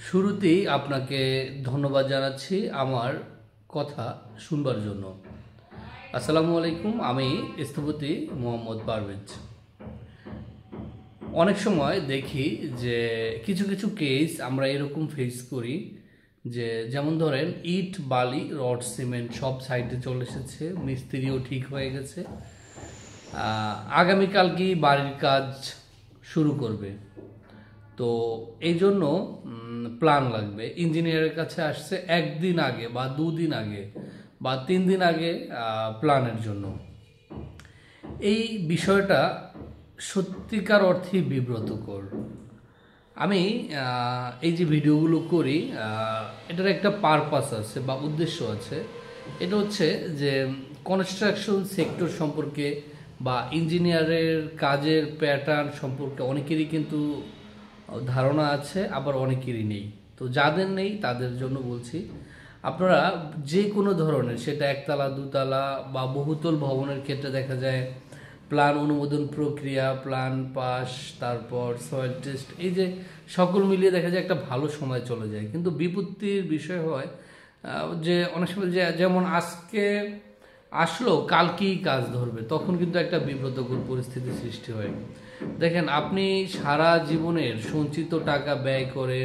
শুরুতেই আপনাকে ধন্যবাদ জানাচ্ছি আমার কথা শুনবার জন্য। আসসালামু আলাইকুম, আমি স্থপতি মোহাম্মদ পারভেজ। অনেক সময় দেখি যে কিছু কিছু কেস আমরা এরকম ফেস করি যে, যেমন ধরেন ইট, বালি, রড, সিমেন্ট সব সাইডে চলে এসেছে, মিস্ত্রিও ঠিক হয়ে গেছে, আগামীকালকেই বাড়ির কাজ শুরু করবে। তো এই জন্য প্ল্যান লাগবে। ইঞ্জিনিয়ারের কাছে আসছে একদিন আগে বা দুদিন আগে বা 3 দিন আগে প্ল্যানের জন্য। এই বিষয়টা সত্যিকার অর্থেই বিব্রতকর। আমি এই যে ভিডিওগুলো করি, এটার একটা পারপাস আছে বা উদ্দেশ্য আছে। এটা হচ্ছে যে কনস্ট্রাকশন সেক্টর সম্পর্কে বা ইঞ্জিনিয়ারের কাজের প্যাটার্ন সম্পর্কে অনেকেরই কিন্তু ধারণা আছে, আবার অনেকেরই নেই। তো যাদের নেই তাদের জন্য বলছি, আপনারা যে কোনো ধরনের, সেটা একতলা, দুতলা বা বহুতল ভবনের ক্ষেত্রে দেখা যায় প্ল্যান অনুমোদন প্রক্রিয়া, প্ল্যান পাস, তারপর সয়েল টেস্ট, এই যে সকল মিলিয়ে দেখা যায় একটা ভালো সময় চলে যায়। কিন্তু বিপত্তির বিষয় হয় যে অনেক সময় যেমন আজকে আসলো কালকেই কাজ ধরবে, তখন কিন্তু একটা বিব্রতকর পরিস্থিতি সৃষ্টি হয়। দেখেন, আপনি সারা জীবনের সঞ্চিত টাকা ব্যয় করে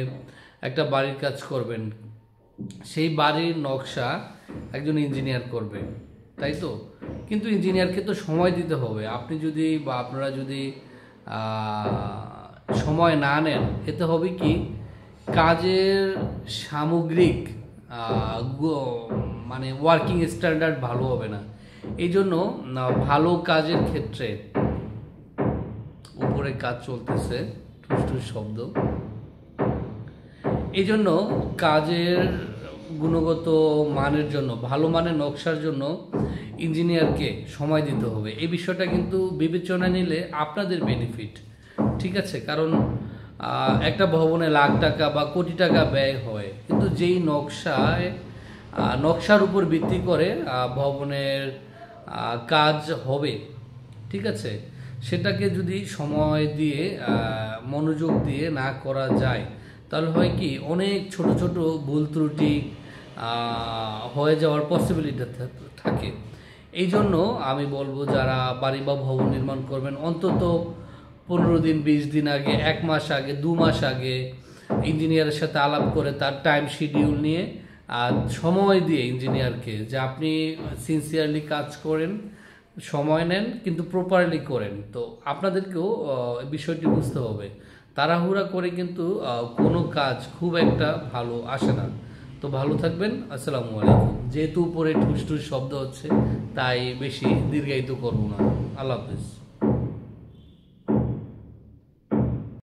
একটা বাড়ির কাজ করবেন, সেই বাড়ির নকশা একজন ইঞ্জিনিয়ার করবে, তাই তো? কিন্তু ইঞ্জিনিয়ারকে তো সময় দিতে হবে। আপনি যদি বা আপনারা যদি সময় না নেন, এতে হবে কি, কাজের সামগ্রিক মানে ওয়ার্কিং স্ট্যান্ডার্ড ভালো হবে না। এই জন্য ভালো কাজের ক্ষেত্রে, উপরে কাজ চলতেছে, ঠুস শব্দ, এই জন্য কাজের গুণগত মানের জন্য, ভালো মানের নকশার জন্য ইঞ্জিনিয়ারকে সময় দিতে হবে। এই বিষয়টা কিন্তু বিবেচনা নিলে আপনাদের বেনিফিট, ঠিক আছে? কারণ একটা ভবনে লাখ টাকা বা কোটি টাকা ব্যয় হয়, কিন্তু যেই নকশার উপর ভিত্তি করে ভবনের কাজ হবে, ঠিক আছে, সেটাকে যদি সময় দিয়ে মনোযোগ দিয়ে না করা যায়, তাহলে হয় কি, অনেক ছোট ছোট ভুল ত্রুটি হয়ে যাওয়ার পসিবিলিটি থাকে। এই জন্য আমি বলবো, যারা বাড়ি বা ভবন নির্মাণ করবেন, অন্তত 15 দিন, 20 দিন আগে, 1 মাস আগে, 2 মাস আগে ইঞ্জিনিয়ারের সাথে আলাপ করে তার টাইম শিডিউল নিয়ে আর সময় দিয়ে ইঞ্জিনিয়ারকে, যে আপনি সিনসিয়ারলি কাজ করেন, সময় নেন, কিন্তু প্রপারলি করেন। তো আপনাদেরকেও বিষয়টি বুঝতে হবে। তাড়াহুড়া করে কিন্তু কোনো কাজ খুব একটা ভালো আসে না। তো ভালো থাকবেন, আসসালামু আলাইকুম। যেহেতু উপরে ঠুস ঠুস শব্দ হচ্ছে, তাই বেশি দীর্ঘায়িত করবো না। আল্লাহ হাফেজ।